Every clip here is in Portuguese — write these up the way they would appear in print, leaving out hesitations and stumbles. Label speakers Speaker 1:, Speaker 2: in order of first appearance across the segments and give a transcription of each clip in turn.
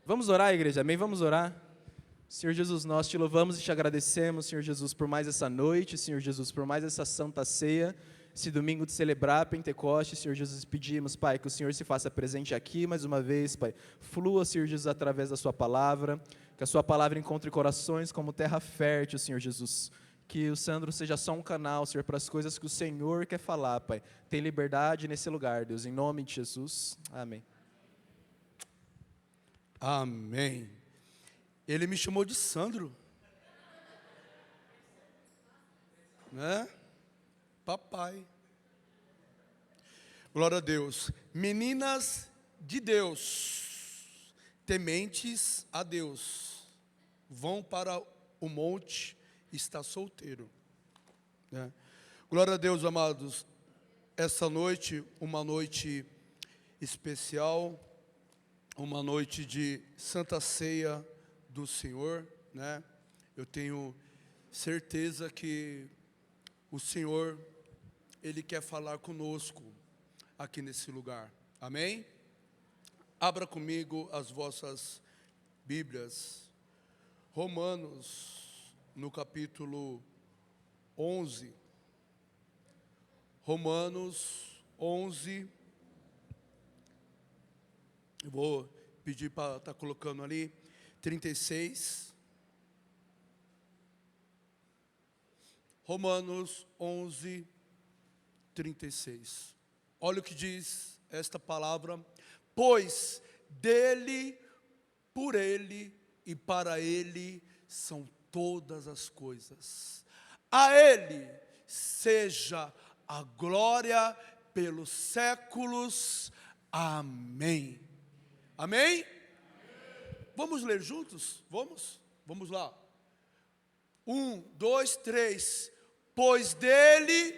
Speaker 1: Vamos orar, igreja, amém? Vamos orar. Senhor Jesus, nós te louvamos e te agradecemos, Senhor Jesus, por mais essa noite, Senhor Jesus, por mais essa santa ceia, esse domingo de celebrar Pentecostes, Senhor Jesus, pedimos, Pai, que o Senhor se faça presente aqui mais uma vez, Pai, flua, Senhor Jesus, através da sua palavra, que a sua palavra encontre corações como terra fértil, Senhor Jesus, que o Sandro seja só um canal, Senhor, para as coisas que o Senhor quer falar, Pai, tem liberdade nesse lugar, Deus, em nome de Jesus, amém.
Speaker 2: Amém. Ele me chamou de Sandro, né? Papai. Glória a Deus. Meninas de Deus, tementes a Deus, vão para o monte, está solteiro, né? Glória a Deus, amados. Essa noite, uma noite especial, uma noite de Santa Ceia do Senhor, né? Eu tenho certeza que o Senhor, Ele quer falar conosco aqui nesse lugar, amém? Abra comigo as vossas Bíblias, Romanos, no capítulo 11, Romanos 11, eu vou pedir para estar colocando ali, 36, Romanos 11, 36. Olha o que diz esta palavra: pois dele, por ele e para ele são todas as coisas. A ele seja a glória pelos séculos. Amém. Amém? Vamos ler juntos? Vamos? Vamos lá. 1, 2, 3. Pois dele,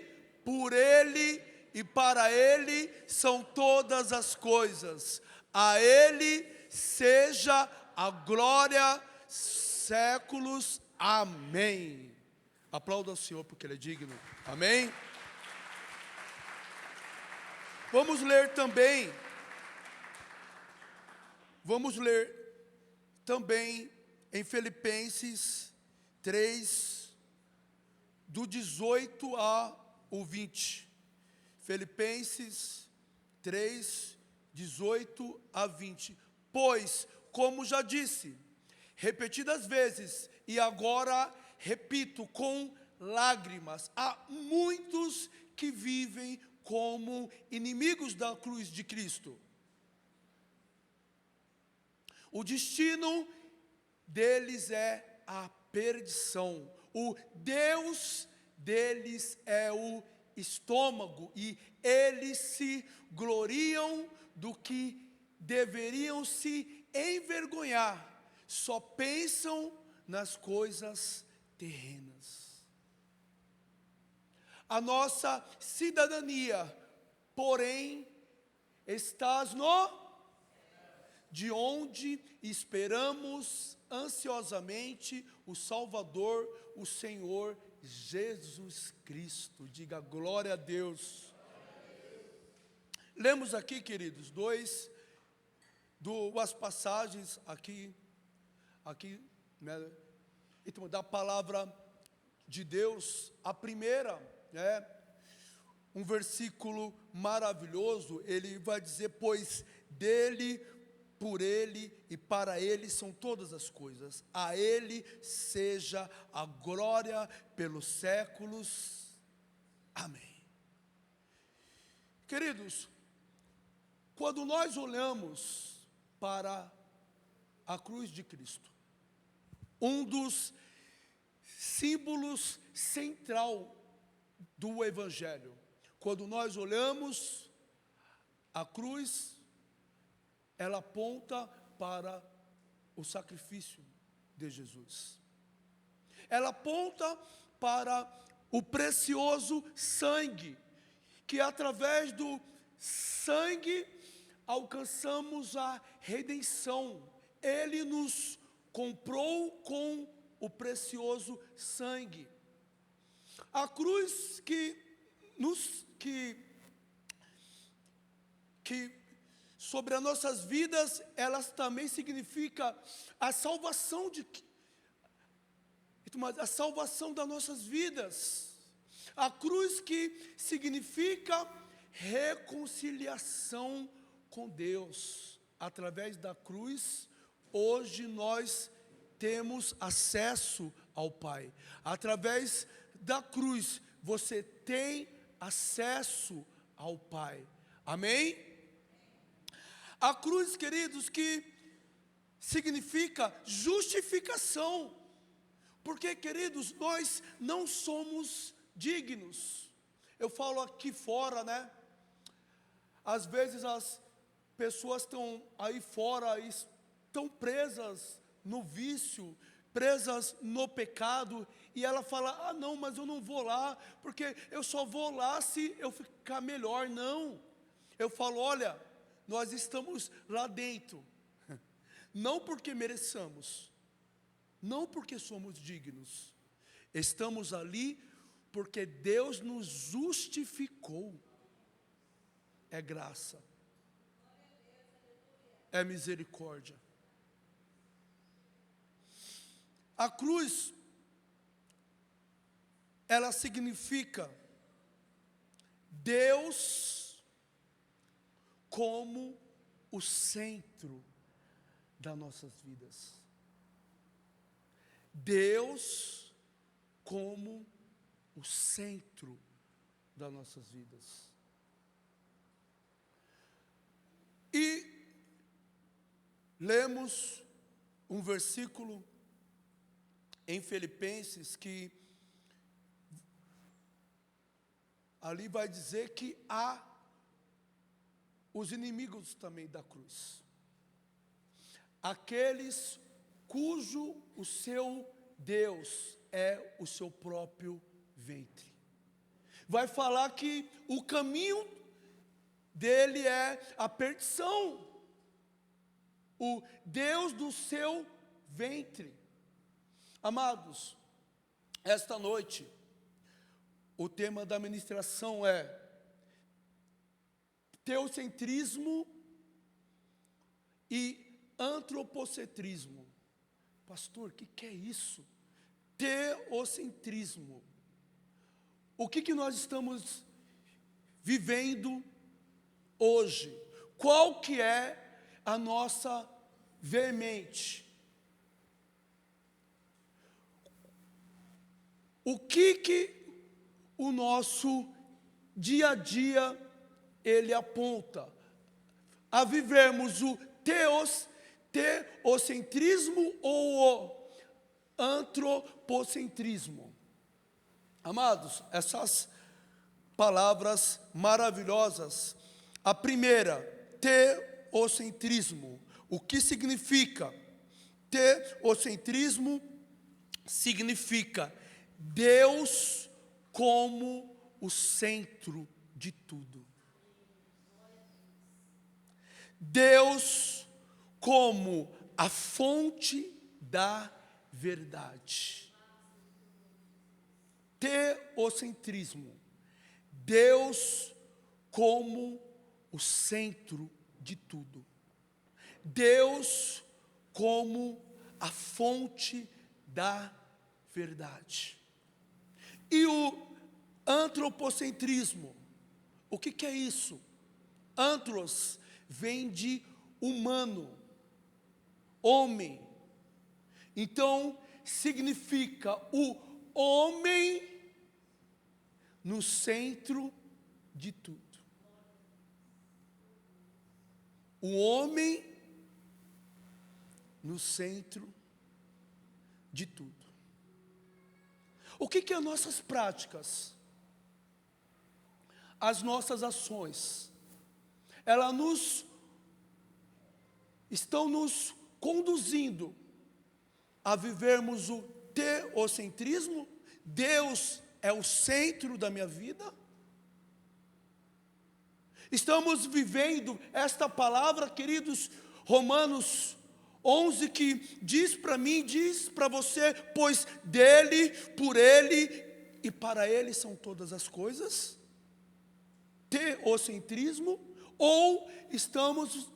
Speaker 2: por ele e para ele são todas as coisas. A ele seja a glória séculos. Amém. Aplauda ao Senhor porque Ele é digno. Amém? Vamos ler também em Filipenses 3, do 18 ao 20. Filipenses 3, 18 a 20. Pois, como já disse, repetidas vezes, e agora repito com lágrimas, há muitos que vivem como inimigos da cruz de Cristo. O destino deles é a perdição. O Deus deles é o estômago. E eles se gloriam do que deveriam se envergonhar. Só pensam nas coisas terrenas. A nossa cidadania, porém, estás de onde esperamos ansiosamente o Salvador, o Senhor Jesus Cristo. Diga glória a Deus. Lemos aqui, queridos, duas passagens aqui, né, então, da palavra de Deus. A primeira, né, um versículo maravilhoso, ele vai dizer: pois dele, por ele e para ele são todas as coisas. A ele seja a glória pelos séculos. Amém. Queridos, quando nós olhamos para a cruz de Cristo, um dos símbolos central do Evangelho, quando nós olhamos a cruz, ela aponta para o sacrifício de Jesus. Ela aponta para o precioso sangue, que através do sangue alcançamos a redenção. Ele nos comprou com o precioso sangue. A cruz que sobre as nossas vidas, elas também significam a salvação a salvação das nossas vidas. A cruz que significa reconciliação com Deus. Através da cruz, hoje nós temos acesso ao Pai. Através da cruz, você tem acesso ao Pai. Amém? A cruz, queridos, que significa justificação. Porque, queridos, nós não somos dignos. Eu falo aqui fora, né? Às vezes as pessoas estão aí fora, estão presas no vício, presas no pecado, e ela fala, não, mas eu não vou lá, porque eu só vou lá se eu ficar melhor. Não, eu falo, olha, nós estamos lá dentro, não porque mereçamos, não porque somos dignos, estamos ali porque Deus nos justificou. É graça, é misericórdia. A cruz, ela significa Deus como o centro das nossas vidas. Deus como o centro das nossas vidas. E lemos um versículo em Filipenses que ali vai dizer que há os inimigos também da cruz. Aqueles cujo o seu Deus é o seu próprio ventre. Vai falar que o caminho dele é a perdição. O Deus do seu ventre. Amados, esta noite, o tema da ministração é teocentrismo e antropocentrismo. Pastor, o que é isso? Teocentrismo. O que nós estamos vivendo hoje? Qual que é a nossa veemente? O que o nosso dia a dia ele aponta a vivermos o teocentrismo ou o antropocentrismo? Amados, essas palavras maravilhosas. A primeira, teocentrismo. O que significa? Teocentrismo significa Deus como o centro de tudo. Deus como a fonte da verdade. Teocentrismo. Deus como o centro de tudo. Deus como a fonte da verdade. E o antropocentrismo, o que é isso? Antros vem de humano, homem. Então, significa o homem no centro de tudo. O homem no centro de tudo. O que é as nossas práticas? As nossas ações, elas estão nos conduzindo a vivermos o teocentrismo? Deus é o centro da minha vida? Estamos vivendo esta palavra, queridos, Romanos 11, que diz para mim, diz para você, pois dele, por ele e para ele são todas as coisas. Teocentrismo ou estamos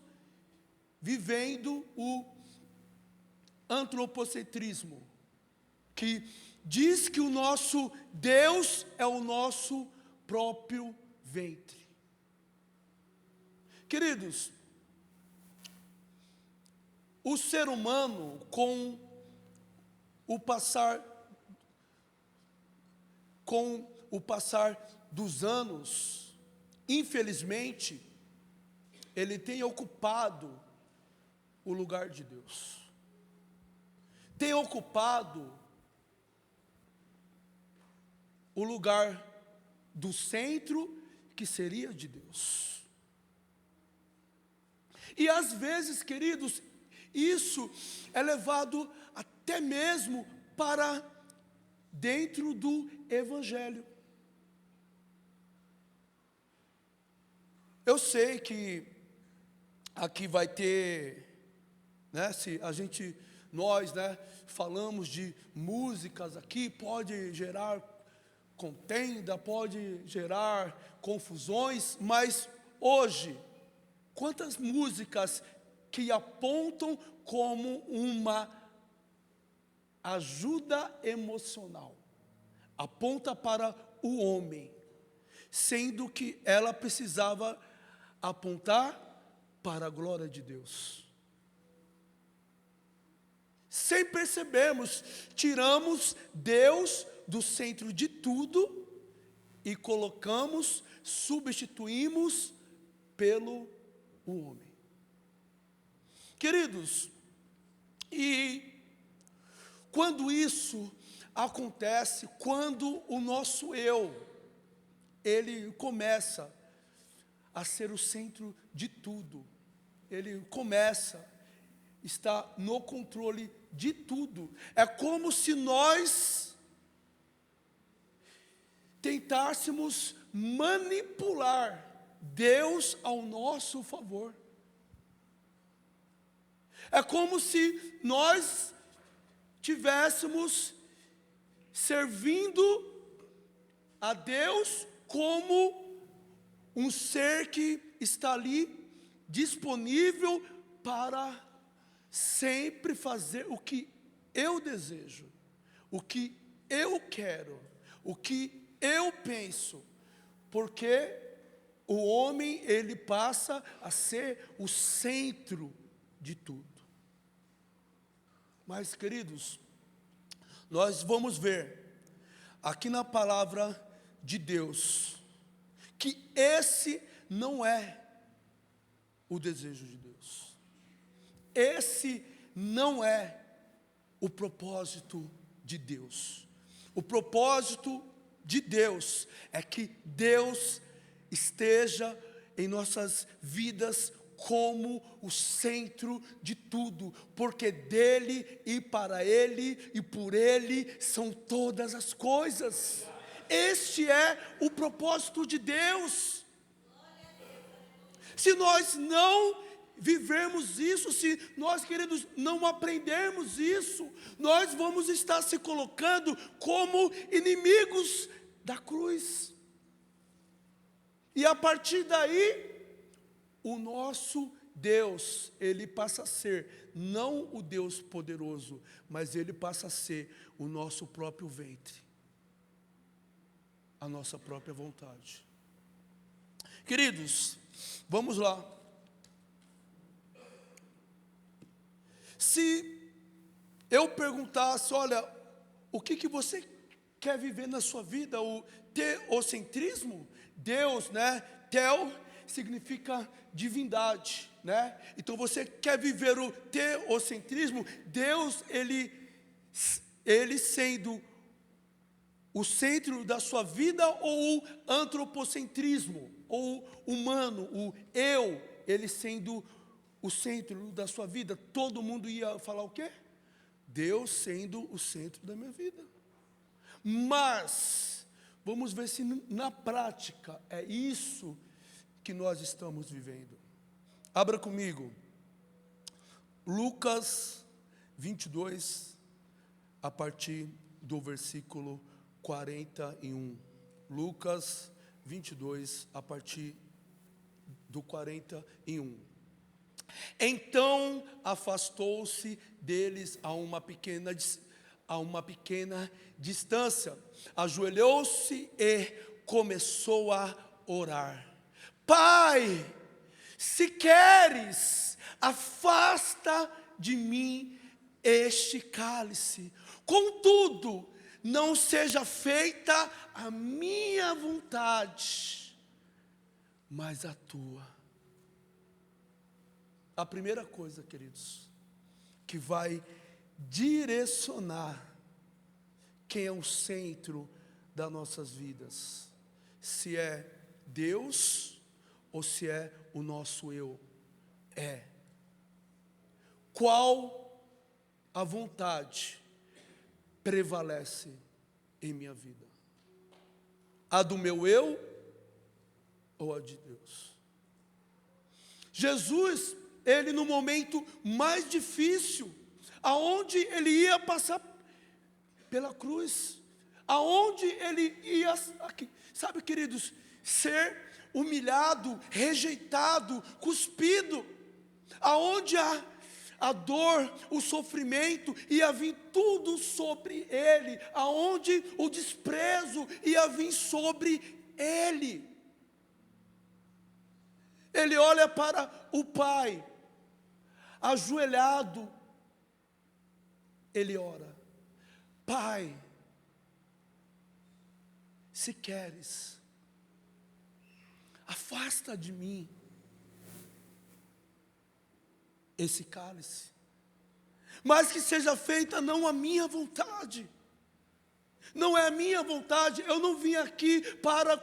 Speaker 2: vivendo o antropocentrismo, que diz que o nosso Deus é o nosso próprio ventre. Queridos, o ser humano, com o passar dos anos, infelizmente, ele tem ocupado o lugar de Deus. Tem ocupado o lugar do centro que seria de Deus. E às vezes, queridos, isso é levado até mesmo para dentro do Evangelho. Eu sei que aqui vai ter, né, se a gente, nós, né, falamos de músicas aqui, pode gerar contenda, pode gerar confusões, mas hoje, quantas músicas que apontam como uma ajuda emocional, aponta para o homem, sendo que ela precisava apontar para a glória de Deus. Sem percebermos, tiramos Deus do centro de tudo e colocamos, substituímos pelo homem. Queridos, e quando isso acontece, quando o nosso eu, ele começa a ser o centro de tudo, ele começa a estar no controle de tudo, é como se nós tentássemos manipular Deus ao nosso favor. É como se nós tivéssemos servindo a Deus como um ser que está ali disponível para sempre fazer o que eu desejo, o que eu quero, o que eu penso, porque o homem, ele passa a ser o centro de tudo. Mas, queridos, nós vamos ver aqui na palavra de Deus que esse não é o desejo de Deus. Esse não é o propósito de Deus. O propósito de Deus é que Deus esteja em nossas vidas como o centro de tudo, porque dele e para ele e por ele são todas as coisas. Este é o propósito de Deus. Se nós não vivermos isso, se nós, queridos, não aprendermos isso, nós vamos estar se colocando como inimigos da cruz. E a partir daí, o nosso Deus, ele passa a ser não o Deus poderoso, mas ele passa a ser o nosso próprio ventre, a nossa própria vontade. Queridos, vamos lá. Se eu perguntasse, olha, o que você quer viver na sua vida? O teocentrismo? Deus, né? Teo significa divindade, né? Então você quer viver o teocentrismo? Deus, ele sendo o centro da sua vida, ou o antropocentrismo, ou humano, o eu, ele sendo o centro da sua vida? Todo mundo ia falar o quê? Deus sendo o centro da minha vida. Mas vamos ver se na prática é isso que nós estamos vivendo. Abra comigo Lucas 22, a partir do versículo 41. Lucas 22, a partir do 41. Então afastou-se deles a uma pequena distância, ajoelhou-se e começou a orar. Pai, se queres, afasta de mim este cálice. Contudo, não seja feita a minha vontade, mas a tua. A primeira coisa, queridos, que vai direcionar quem é o centro das nossas vidas, se é Deus ou se é o nosso eu, é qual a vontade prevalece em minha vida, a do meu eu ou a de Deus? Jesus, ele no momento mais difícil, aonde ele ia passar pela cruz, aonde ele ia, sabe, queridos, ser humilhado, rejeitado, cuspido, aonde a dor, o sofrimento ia vir tudo sobre ele, aonde o desprezo ia vir sobre ele. Ele olha para o Pai, ajoelhado, ele ora: Pai, se queres, afasta de mim esse cálice, mas que seja feita não a minha vontade. Não é a minha vontade, eu não vim aqui para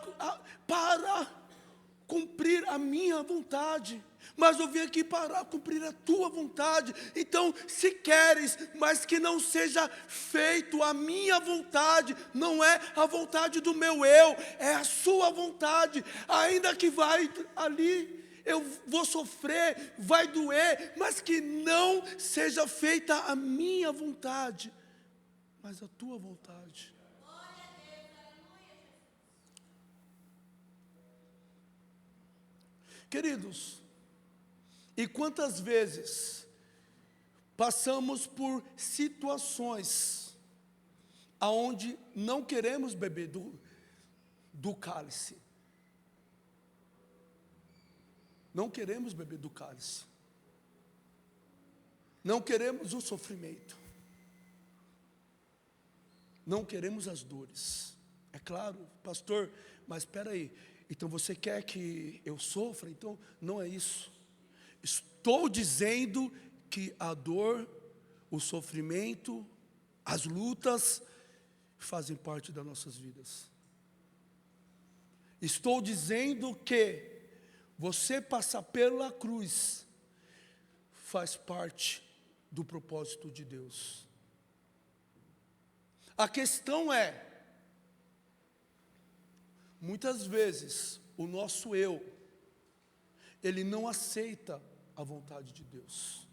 Speaker 2: cumprir a minha vontade, mas eu vim aqui para cumprir a tua vontade. Então, se queres, mas que não seja feito a minha vontade, não é a vontade do meu eu, é a sua vontade, ainda que vai ali, eu vou sofrer, vai doer, mas que não seja feita a minha vontade, mas a tua vontade. Queridos, e quantas vezes passamos por situações aonde não queremos beber do cálice. Não queremos beber do cálice. Não queremos o sofrimento. Não queremos as dores. É claro, pastor, mas espera aí. Então você quer que eu sofra? Então não é isso. Estou dizendo que a dor, o sofrimento, as lutas fazem parte das nossas vidas. Estou dizendo que você passar pela cruz faz parte do propósito de Deus. A questão é, muitas vezes o nosso eu, ele não aceita a vontade de Deus.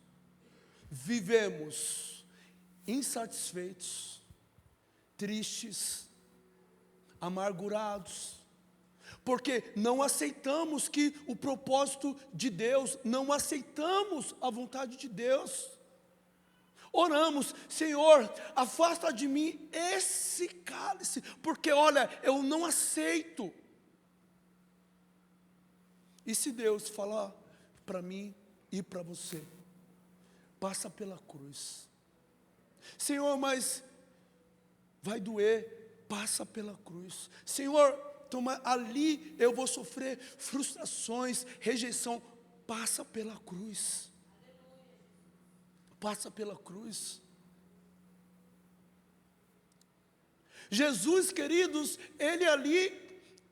Speaker 2: Vivemos insatisfeitos, tristes, amargurados, porque não aceitamos que o propósito de Deus, não aceitamos a vontade de Deus. Oramos: Senhor, afasta de mim esse cálice, porque olha, eu não aceito. E se Deus falar para mim e para você, passa pela cruz. Senhor, mas vai doer, passa pela cruz. Senhor, toma, ali eu vou sofrer frustrações, rejeição, passa pela cruz. Passa pela cruz. Jesus, queridos, ele ali,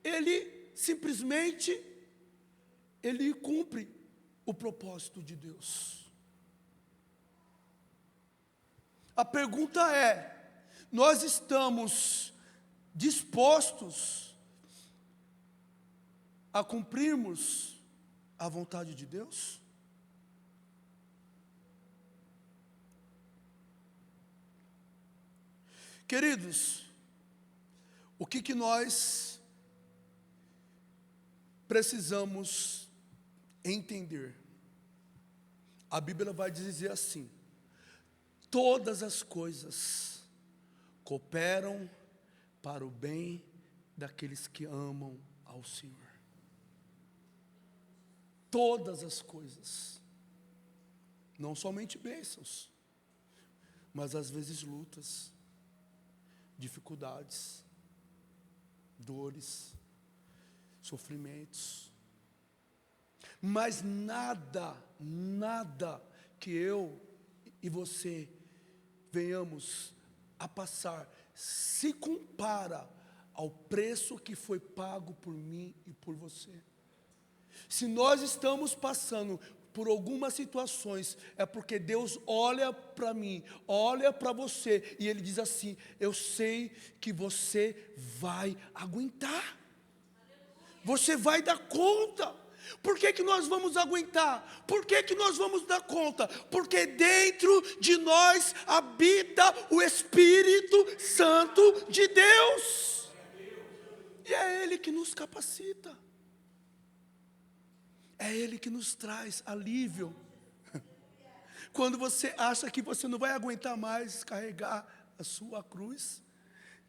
Speaker 2: ele simplesmente, ele cumpre o propósito de Deus. A pergunta é: nós estamos dispostos a cumprirmos a vontade de Deus? Queridos, o que nós precisamos entender. A Bíblia vai dizer assim: todas as coisas cooperam para o bem daqueles que amam ao Senhor. Todas as coisas, não somente bênçãos, mas às vezes lutas, dificuldades, dores, sofrimentos. Mas nada que eu e você venhamos a passar se compara ao preço que foi pago por mim e por você. Se nós estamos passando por algumas situações, é porque Deus olha para mim, olha para você, e Ele diz assim: eu sei que você vai aguentar, você vai dar conta. Por que nós vamos aguentar? Por que nós vamos dar conta? Porque dentro de nós habita o Espírito Santo de Deus, e é Ele que nos capacita, é Ele que nos traz alívio. Quando você acha que você não vai aguentar mais carregar a sua cruz,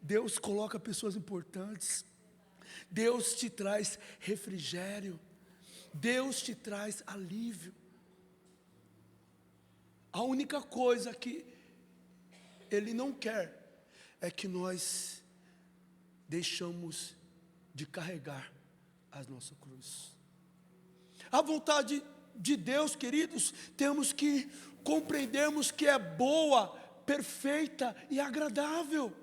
Speaker 2: Deus coloca pessoas importantes, Deus te traz refrigério, Deus te traz alívio. A única coisa que Ele não quer é que nós deixamos de carregar a nossa cruz. A vontade de Deus, queridos, temos que compreendermos que é boa, perfeita e agradável.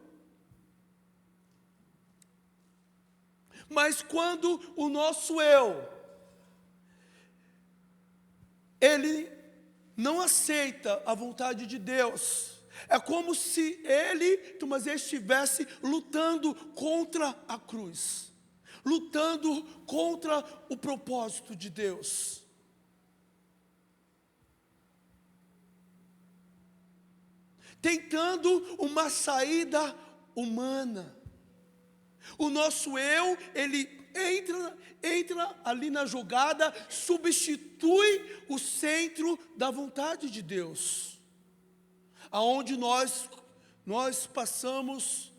Speaker 2: Mas quando o nosso eu, ele não aceita a vontade de Deus, é como se ele estivesse lutando contra a cruz, lutando contra o propósito de Deus. Tentando uma saída humana. O nosso eu, ele entra ali na jogada, substitui o centro da vontade de Deus. Aonde nós passamos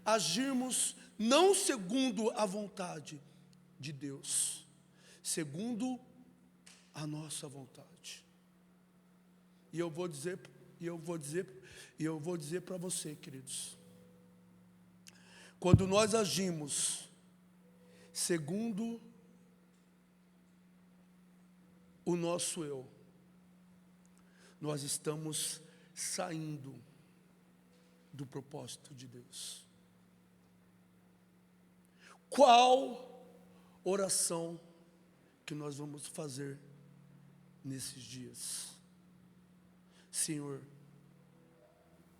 Speaker 2: a agirmos não segundo a vontade de Deus, segundo a nossa vontade. E eu vou dizer para você, queridos, quando nós agimos segundo o nosso eu, nós estamos saindo do propósito de Deus. Qual oração que nós vamos fazer nesses dias? Senhor,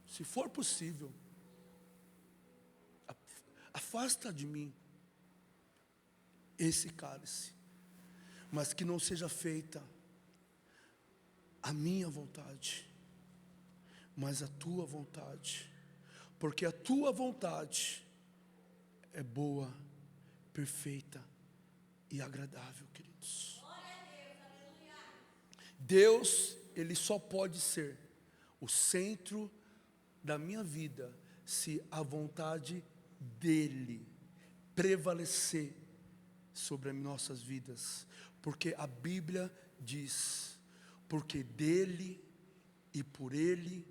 Speaker 2: se for possível, afasta de mim esse cálice, mas que não seja feita a minha vontade, mas a tua vontade, porque a tua vontade é boa, perfeita e agradável, queridos. Deus, Ele só pode ser o centro da minha vida se a vontade dEle prevalecer sobre as nossas vidas, porque a Bíblia diz: porque dEle e por Ele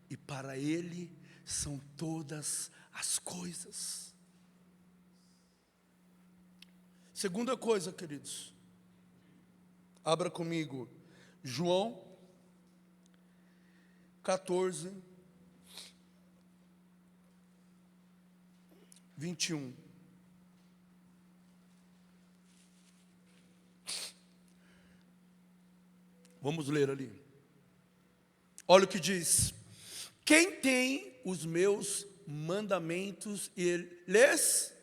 Speaker 2: e para Ele são todas as coisas. Segunda coisa, queridos, abra comigo João 14, 21. Vamos ler ali. Olha o que diz: quem tem os meus mandamentos e lhes...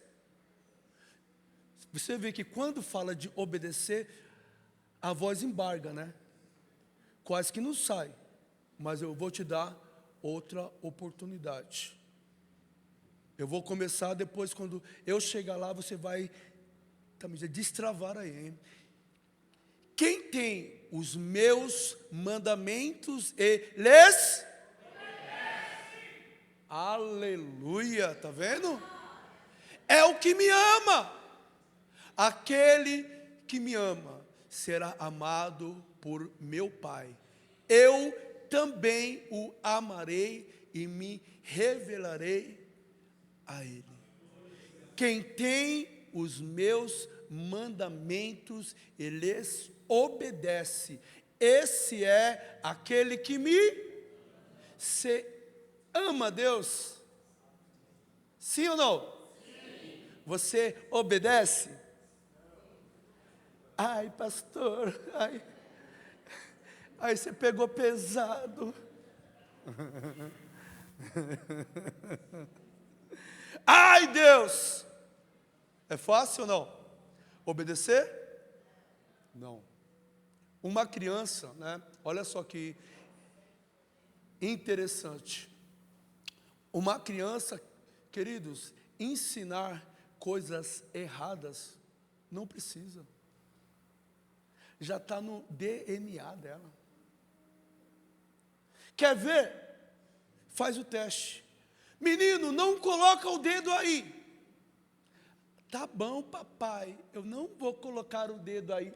Speaker 2: Você vê que quando fala de obedecer, a voz embarga, né? Quase que não sai. Mas eu vou te dar outra oportunidade. Eu vou começar depois, quando eu chegar lá, você vai destravar aí, hein? Quem tem os meus mandamentos e lhes obedece. Aleluia, tá vendo? É o que me ama. Aquele que me ama será amado por meu Pai. Eu também o amarei e me revelarei a ele. Quem tem os meus mandamentos e lhes obedece, esse é aquele que me ama. Deus? Sim ou não? Sim. Você obedece? Ai, pastor, ai, você pegou pesado. Ai, Deus, é fácil ou não? Obedecer? Não. Uma criança, né? Olha só que interessante. Uma criança, queridos, ensinar coisas erradas não precisa. Já está no DNA dela. Quer ver? Faz o teste. Menino, não coloca o dedo aí. Tá bom, papai, eu não vou colocar o dedo aí.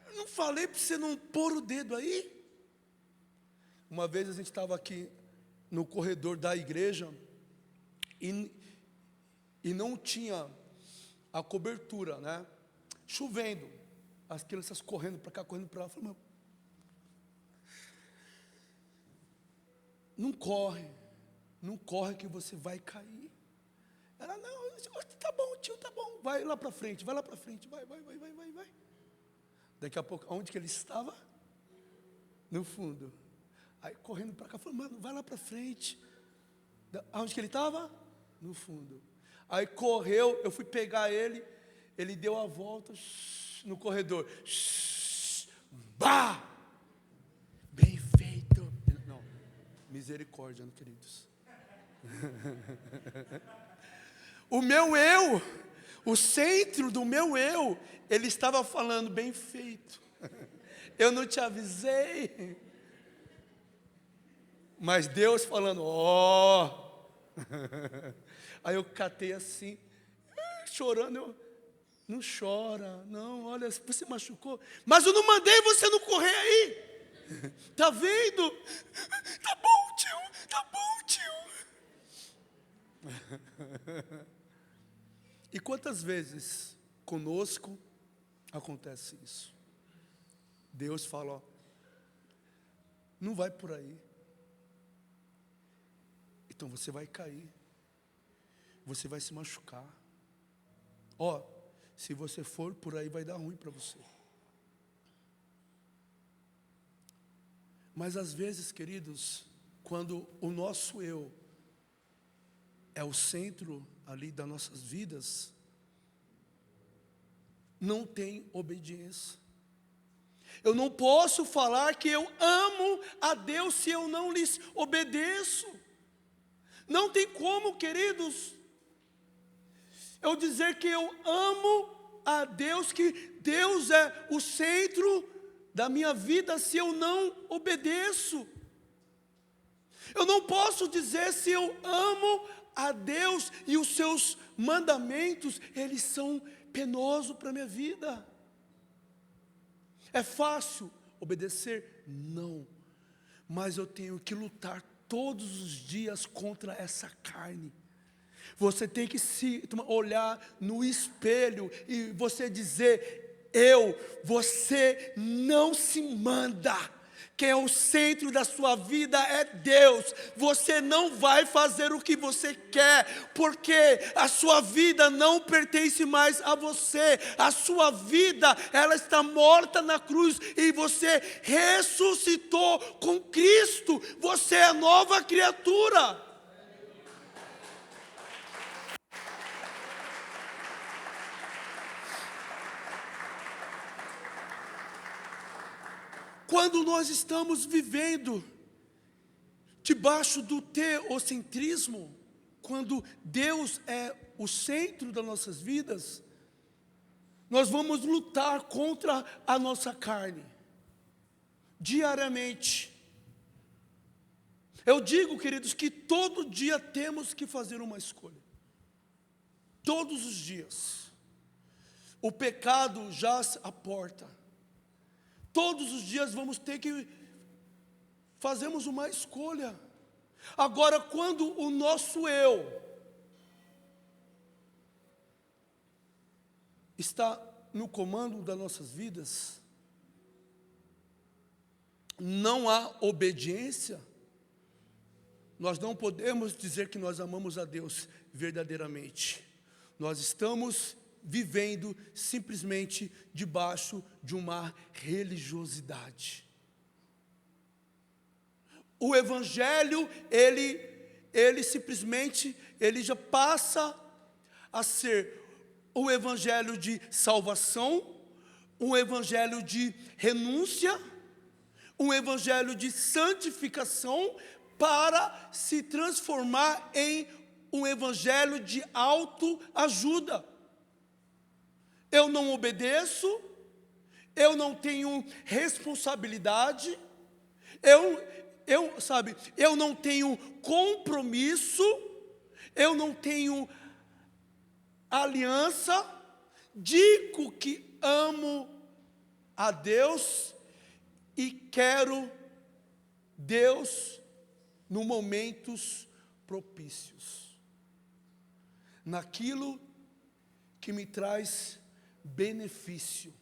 Speaker 2: Eu não falei para você não pôr o dedo aí? Uma vez a gente estava aqui no corredor da igreja e não tinha a cobertura, né? Chovendo, as crianças correndo para cá, correndo para lá. Eu falei, mas não corre que você vai cair. Ela, não, tá bom, tio, tá bom, vai lá para frente, vai. Daqui a pouco, onde que ele estava? No fundo. Aí correndo para cá, falou, mano, vai lá para frente. Onde que ele estava? No fundo. Aí correu, eu fui pegar ele, ele deu a volta no corredor. Bah! Bem feito. Não, misericórdia, queridos. O meu eu, o centro do meu eu, ele estava falando, bem feito. Eu não te avisei. Mas Deus falando, ó. Aí eu catei assim, chorando. Não chora, não, olha, você machucou. Mas eu não mandei você não correr aí. Tá vendo? Tá bom, tio. E quantas vezes conosco acontece isso? Deus fala, ó, não vai por aí. Então você vai cair. Você vai se machucar. Ó, se você for por aí vai dar ruim para você. Mas às vezes, queridos, quando o nosso eu é o centro ali das nossas vidas, não tem obediência. Eu não posso falar que eu amo a Deus se eu não lhes obedeço. Não tem como, queridos, eu dizer que eu amo a Deus, que Deus é o centro da minha vida, se eu não obedeço. Eu não posso dizer se eu amo a Deus e os seus mandamentos, eles são penosos para a minha vida. É fácil obedecer? Não. Mas eu tenho que lutar todos os dias contra essa carne. Você tem que se olhar no espelho e você dizer, você não se manda. Quem é o centro da sua vida é Deus. Você não vai fazer o que você quer, porque a sua vida não pertence mais a você. A sua vida, ela está morta na cruz e você ressuscitou com Cristo. Você é nova criatura. Quando nós estamos vivendo debaixo do teocentrismo, quando Deus é o centro das nossas vidas, nós vamos lutar contra a nossa carne, diariamente. Eu digo, queridos, que todo dia temos que fazer uma escolha. Todos os dias. O pecado jaz à porta. Todos os dias vamos ter que fazermos uma escolha. Agora, quando o nosso eu está no comando das nossas vidas, não há obediência, nós não podemos dizer que nós amamos a Deus verdadeiramente. Nós estamos vivendo simplesmente debaixo de uma religiosidade. O evangelho, ele simplesmente, ele já passa a ser o evangelho de salvação, um evangelho de renúncia, um evangelho de santificação, para se transformar em um evangelho de autoajuda. Eu não obedeço, eu não tenho responsabilidade, eu não tenho compromisso, eu não tenho aliança. Digo que amo a Deus e quero Deus nos momentos propícios, naquilo que me traz benefício,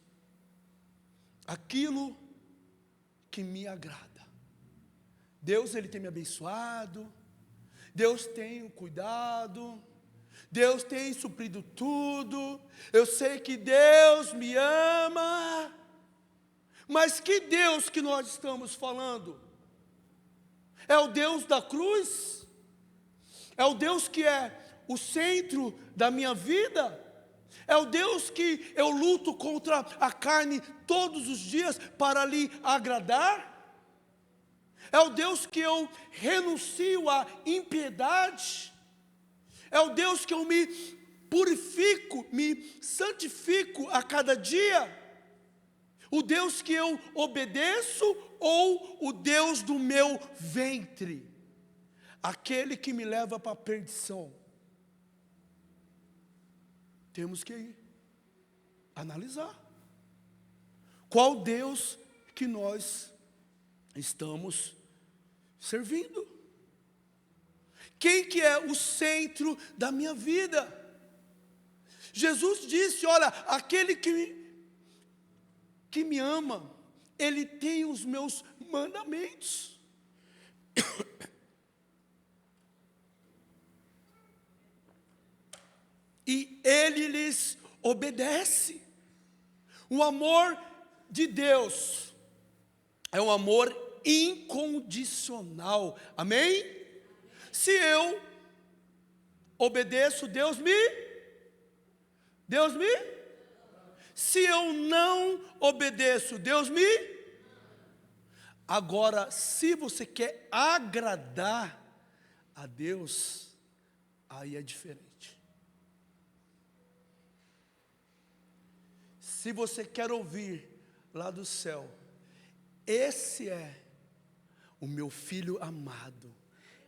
Speaker 2: aquilo que me agrada. Deus, Ele tem me abençoado, Deus tem cuidado, Deus tem suprido tudo, eu sei que Deus me ama, mas que Deus que nós estamos falando? É o Deus da cruz? É o Deus que é o centro da minha vida? É o Deus que eu luto contra a carne todos os dias para lhe agradar? É o Deus que eu renuncio à impiedade? É o Deus que eu me purifico, me santifico a cada dia? O Deus que eu obedeço ou o Deus do meu ventre? Aquele que me leva para a perdição? Temos que ir analisar qual Deus que nós estamos servindo. Quem que é o centro da minha vida? Jesus disse, olha, aquele que me ama, ele tem os meus mandamentos. E ele lhes obedece. O amor de Deus é um amor incondicional. Amém? Se eu obedeço, Deus me. Se eu não obedeço, Deus me. Agora, se você quer agradar a Deus, aí é diferente. Se você quer ouvir lá do céu, esse é o meu filho amado,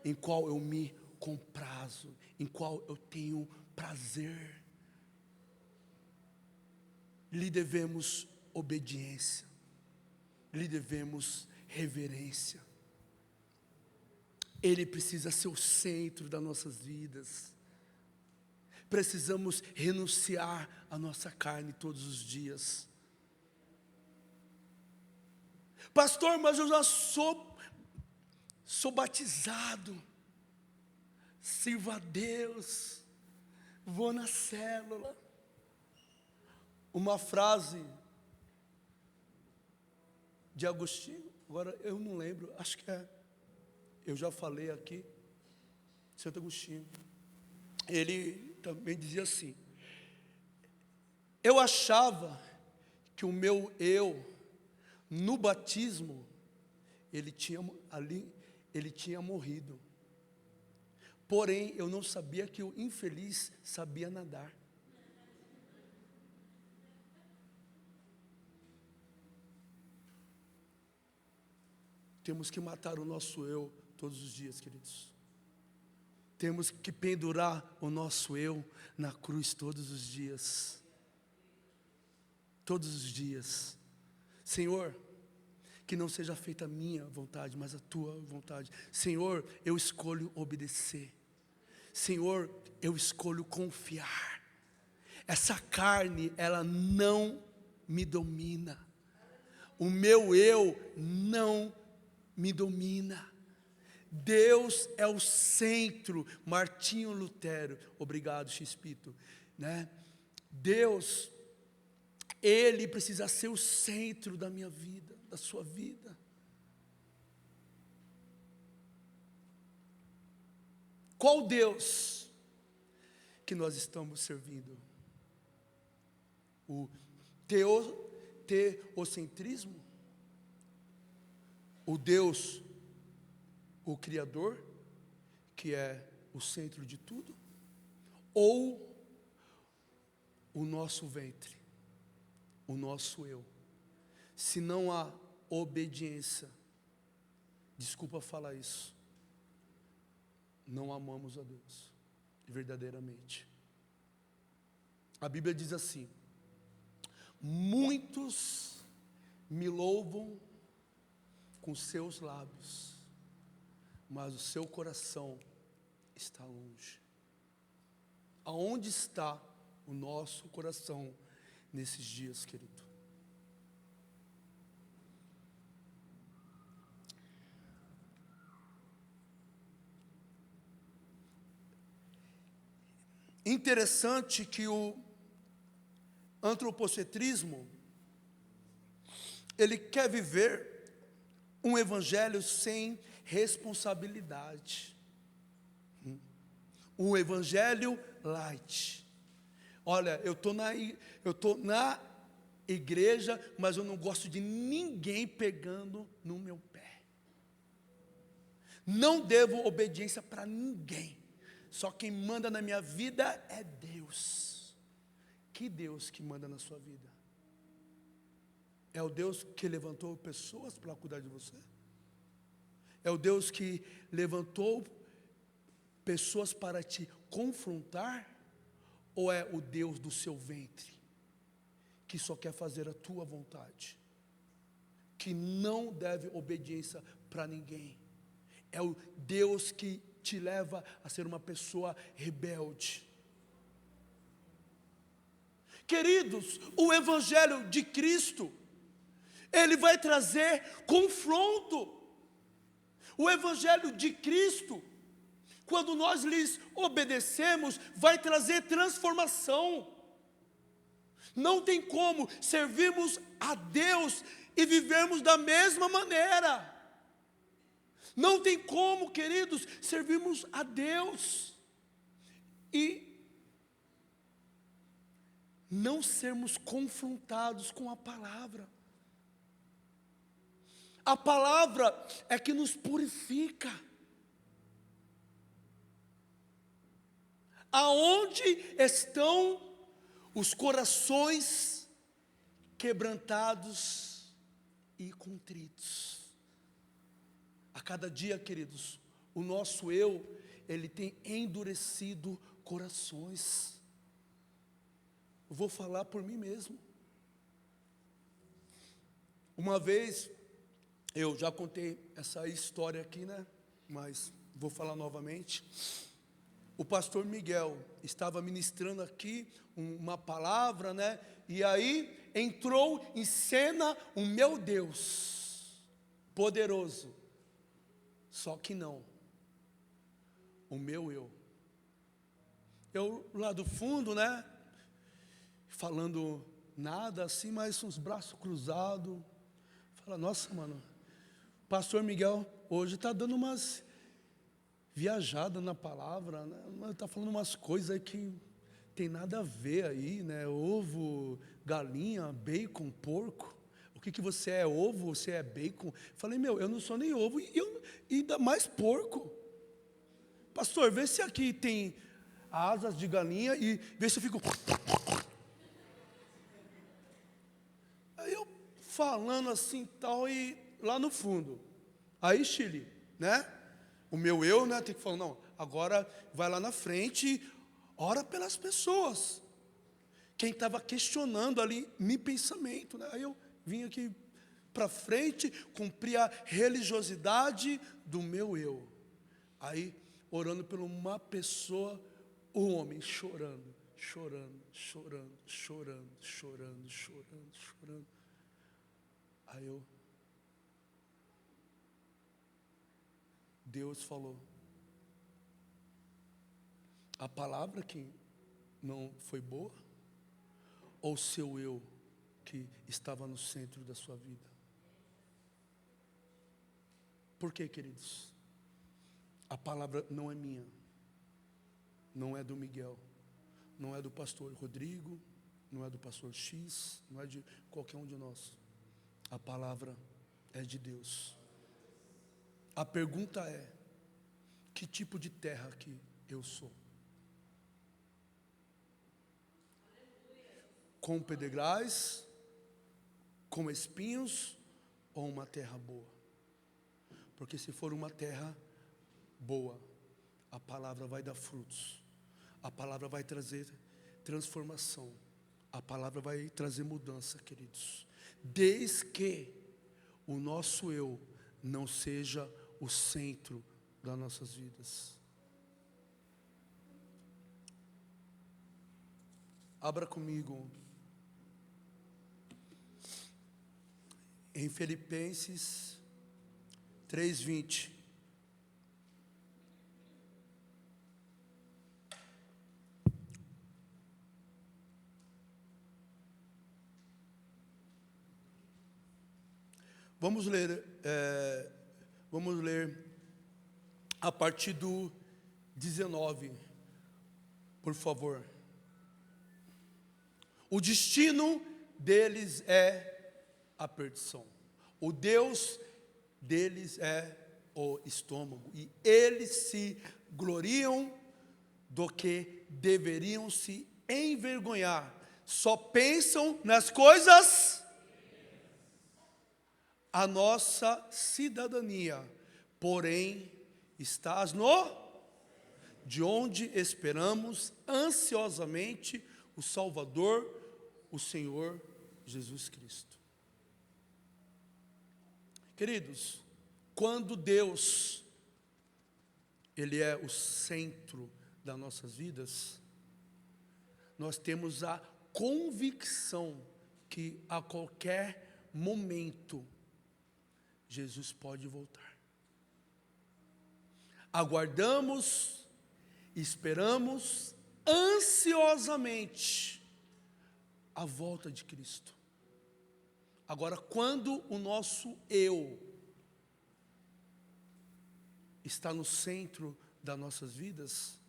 Speaker 2: em qual eu me comprazo, em qual eu tenho prazer, lhe devemos obediência, lhe devemos reverência. Ele precisa ser o centro das nossas vidas. Precisamos renunciar à nossa carne todos os dias. Pastor, mas eu já sou batizado. Sirvo a Deus. Vou na célula. Uma frase de Agostinho, agora eu não lembro, acho que é, eu já falei aqui, Santo Agostinho. Ele também dizia assim: eu achava que o meu eu, no batismo, ele tinha morrido. Porém, eu não sabia que o infeliz sabia nadar. temos que matar o nosso eu todos os dias, queridos. Temos que pendurar o nosso eu na cruz todos os dias. Todos os dias. Senhor, que não seja feita a minha vontade, mas a tua vontade. Senhor, eu escolho obedecer. Senhor, eu escolho confiar. Essa carne, ela não me domina. O meu eu não me domina. Deus é o centro. Martinho Lutero, obrigado, X-Pito, né? Deus, Ele precisa ser o centro da minha vida, da sua vida. Qual Deus que nós estamos servindo? O teocentrismo? O Deus, o Criador, que é o centro de tudo? Ou o nosso ventre, o nosso eu? Se não há obediência, desculpa falar isso, não amamos a Deus, verdadeiramente. A Bíblia diz assim: muitos me louvam com seus lábios, mas o seu coração está longe. Aonde está o nosso coração nesses dias, querido? Interessante que o antropocentrismo, ele quer viver um evangelho sem responsabilidade. Um evangelho light. Olha, eu estou na igreja, mas eu não gosto de ninguém pegando no meu pé. Não devo obediência para ninguém. Só quem manda na minha vida é Deus. Que Deus que manda na sua vida? É o Deus que levantou pessoas para cuidar de você? É o Deus que levantou pessoas para te confrontar? Ou é o Deus do seu ventre, que só quer fazer a tua vontade, que não deve obediência para ninguém? É o Deus que te leva a ser uma pessoa rebelde. Queridos, o Evangelho de Cristo, ele vai trazer confronto. O Evangelho de Cristo, quando nós lhes obedecemos, vai trazer transformação. Não tem como servirmos a Deus e vivermos da mesma maneira. Não tem como, queridos, servirmos a Deus e não sermos confrontados com a palavra. A palavra é que nos purifica. Aonde estão os corações quebrantados e contritos? A cada dia, queridos, o nosso eu, ele tem endurecido corações. Eu vou falar por mim mesmo. Uma vez, eu já contei essa história aqui, né? Mas vou falar novamente. O pastor Miguel estava ministrando aqui uma palavra, né? E aí entrou em cena o meu Deus poderoso. Só que não, o meu eu. Eu lá do fundo, né? Falando nada assim, mas uns braços cruzados. Fala, nossa, mano, pastor Miguel hoje está dando umas viajadas na palavra, né? Está falando umas coisas aí que tem nada a ver aí, né? Ovo, galinha, bacon, porco. O que você é, ovo, você é bacon? Falei, meu, eu não sou nem ovo e ainda mais porco. Pastor, vê se aqui tem asas de galinha e vê se eu fico... Aí eu falando assim tal e lá no fundo, Aí, Chile, né? O meu eu, né? Tem que falar, não, agora vai lá na frente, ora pelas pessoas. Quem estava questionando ali, meu pensamento, né? Aí eu vim aqui para frente, cumprir a religiosidade do meu eu. Aí, orando por uma pessoa, o homem chorando, chorando, chorando, chorando, chorando, chorando, chorando. Aí Deus falou, a palavra que não foi boa, ou o seu eu que estava no centro da sua vida? Por quê, queridos? A palavra não é minha, não é do Miguel, não é do pastor Rodrigo, não é do pastor X, não é de qualquer um de nós. A palavra é de Deus. A pergunta é, que tipo de terra que eu sou? Com pedregais, com espinhos, ou uma terra boa? Porque se for uma terra boa, a palavra vai dar frutos, a palavra vai trazer transformação, a palavra vai trazer mudança, queridos, desde que o nosso eu não seja o centro das nossas vidas. Abra comigo em Filipenses 3:20. Vamos ler a partir do 19, por favor. O destino deles é a perdição. O Deus deles é o estômago. E eles se gloriam do que deveriam se envergonhar. Só pensam nas coisas. A nossa cidadania, porém, estás de onde esperamos ansiosamente o Salvador, o Senhor Jesus Cristo. Queridos, quando Deus, Ele é o centro das nossas vidas, nós temos a convicção que a qualquer momento Jesus pode voltar. Aguardamos, esperamos ansiosamente a volta de Cristo. Agora, quando o nosso eu está no centro das nossas vidas,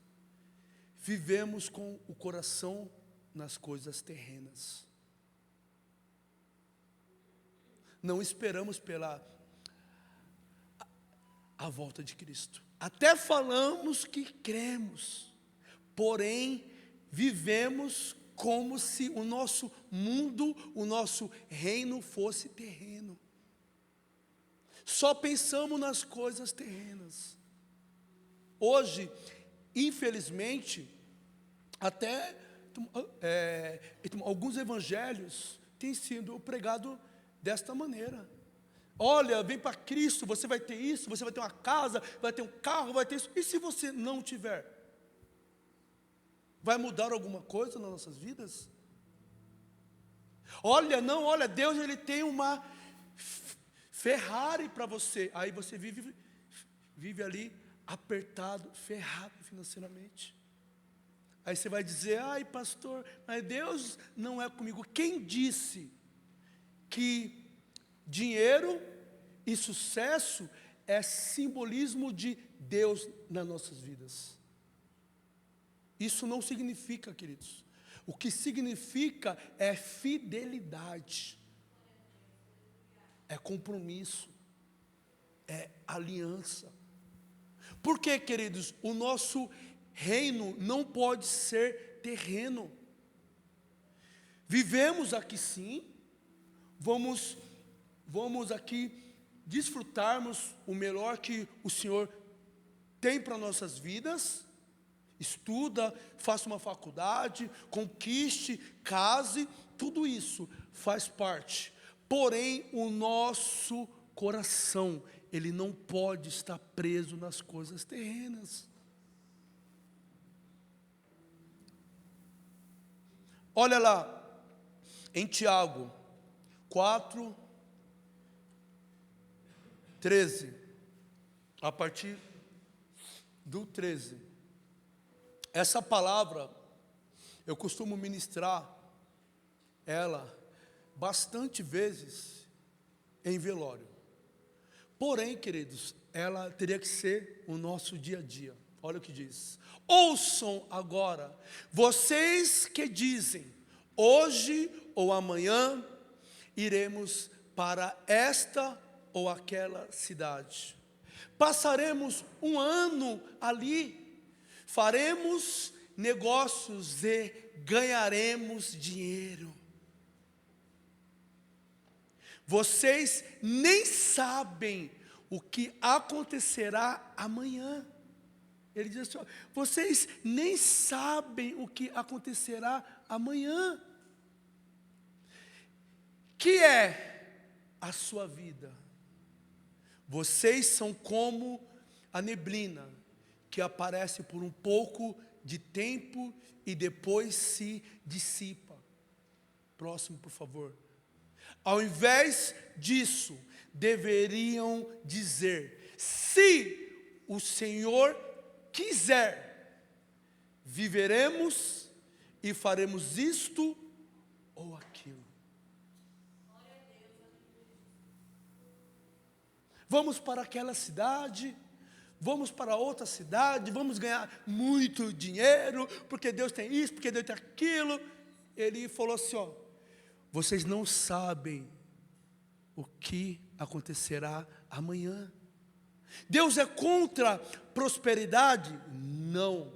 Speaker 2: vivemos com o coração nas coisas terrenas. Não esperamos pela a volta de Cristo. Até falamos que cremos, porém vivemos como se o nosso mundo, o nosso reino fosse terreno. Só pensamos nas coisas terrenas. Hoje, infelizmente, até alguns evangelhos têm sido pregados desta maneira. Olha, vem para Cristo, você vai ter isso, você vai ter uma casa, vai ter um carro, vai ter isso. E se você não tiver? Vai mudar alguma coisa nas nossas vidas? Olha, Deus Ele tem uma Ferrari para você. Aí você vive ali apertado, ferrado financeiramente. Aí você vai dizer, ai pastor, mas Deus não é comigo. Quem disse que dinheiro e sucesso é simbolismo de Deus nas nossas vidas? Isso não significa, queridos. O que significa é fidelidade, é compromisso, é aliança. Por quê, queridos? O nosso reino não pode ser terreno. Vivemos aqui sim, vamos aqui desfrutarmos o melhor que o Senhor tem para nossas vidas. Estuda, faça uma faculdade, conquiste, case, tudo isso faz parte. Porém, o nosso coração, ele não pode estar preso nas coisas terrenas. Olha lá, em Tiago 4, 13, a partir do 13. Essa palavra, eu costumo ministrar ela bastante vezes em velório. Porém, queridos, ela teria que ser o nosso dia a dia. Olha o que diz: ouçam agora, vocês que dizem, hoje ou amanhã iremos para esta ou aquela cidade. Passaremos um ano ali, faremos negócios e ganharemos dinheiro. Vocês nem sabem o que acontecerá amanhã. Ele diz assim: vocês nem sabem o que acontecerá amanhã. Que é a sua vida? Vocês são como a neblina, que aparece por um pouco de tempo e depois se dissipa. Próximo, por favor. Ao invés disso, deveriam dizer: se o Senhor quiser, viveremos e faremos isto ou aquilo. Vamos para aquela cidade, vamos para outra cidade, vamos ganhar muito dinheiro, porque Deus tem isso, porque Deus tem aquilo. Ele falou assim: ó, vocês não sabem o que acontecerá amanhã. Deus é contra prosperidade? Não.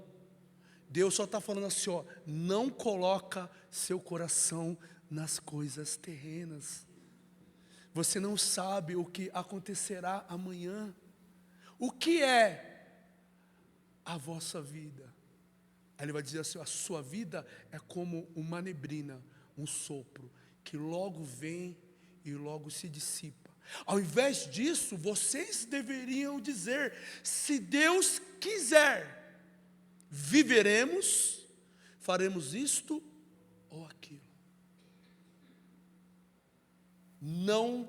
Speaker 2: Deus só está falando assim, ó, não coloca seu coração nas coisas terrenas. Você não sabe o que acontecerá amanhã. O que é a vossa vida? Aí ele vai dizer assim: a sua vida é como uma neblina, um sopro, que logo vem e logo se dissipa. Ao invés disso, vocês deveriam dizer: se Deus quiser, viveremos, faremos isto ou aquilo. Não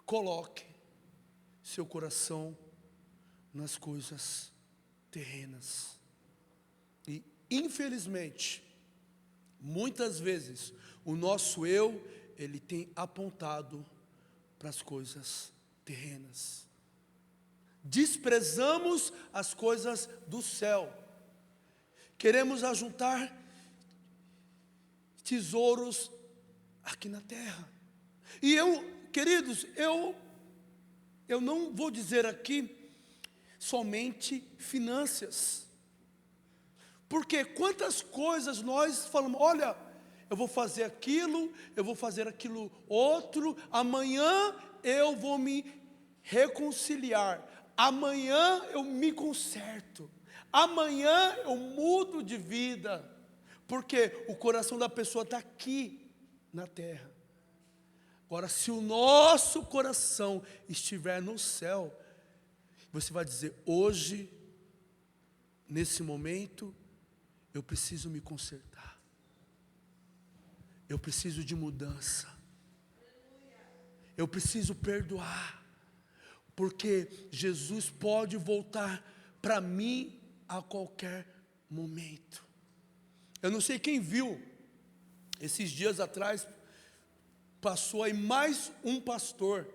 Speaker 2: coloque seu coração nas coisas terrenas. E infelizmente, muitas vezes, o nosso eu, ele tem apontado para as coisas terrenas. Desprezamos as coisas do céu. Queremos ajuntar tesouros aqui na terra. E queridos, eu não vou dizer aqui somente finanças. Porque quantas coisas nós falamos: olha, eu vou fazer aquilo outro, amanhã eu vou me reconciliar, amanhã eu me conserto, amanhã eu mudo de vida, porque o coração da pessoa está aqui na terra. Agora, se o nosso coração estiver no céu, você vai dizer: hoje, nesse momento, eu preciso me consertar. Eu preciso de mudança. Eu preciso perdoar. Porque Jesus pode voltar para mim a qualquer momento. Eu não sei quem viu, esses dias atrás, passou aí mais um pastor,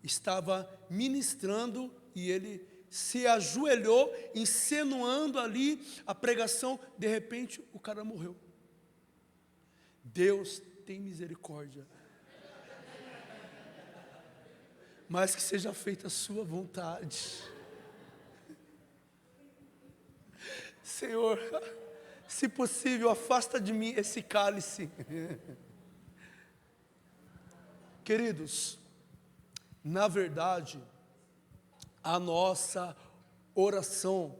Speaker 2: estava ministrando e ele se ajoelhou, insinuando ali a pregação, de repente o cara morreu. Deus tem misericórdia. Mas que seja feita a sua vontade. Senhor, se possível, afasta de mim esse cálice. Queridos, Na verdade, a nossa oração,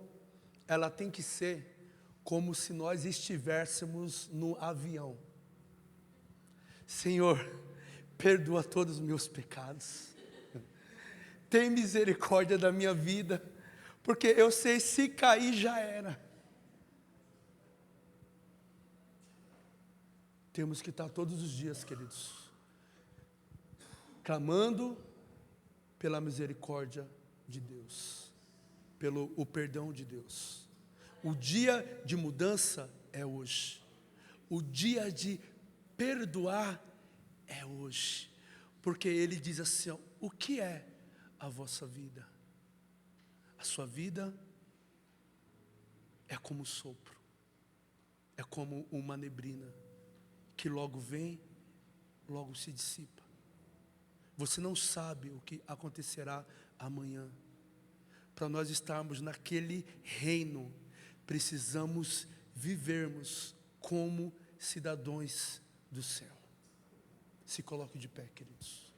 Speaker 2: ela tem que ser como se nós estivéssemos no avião. Senhor, perdoa todos os meus pecados. Tem misericórdia da minha vida, porque eu sei, se cair já era. Temos que estar todos os dias, queridos, clamando pela misericórdia de Deus, pelo o perdão de Deus. O dia de mudança é hoje. O dia de perdoar é hoje. Porque Ele diz assim, ó, o que é a vossa vida? A sua vida é como sopro, é como uma neblina, que logo vem, logo se dissipa. Você não sabe o que acontecerá amanhã. Para nós estarmos naquele reino, precisamos vivermos como cidadãos do céu. Se coloque de pé, queridos.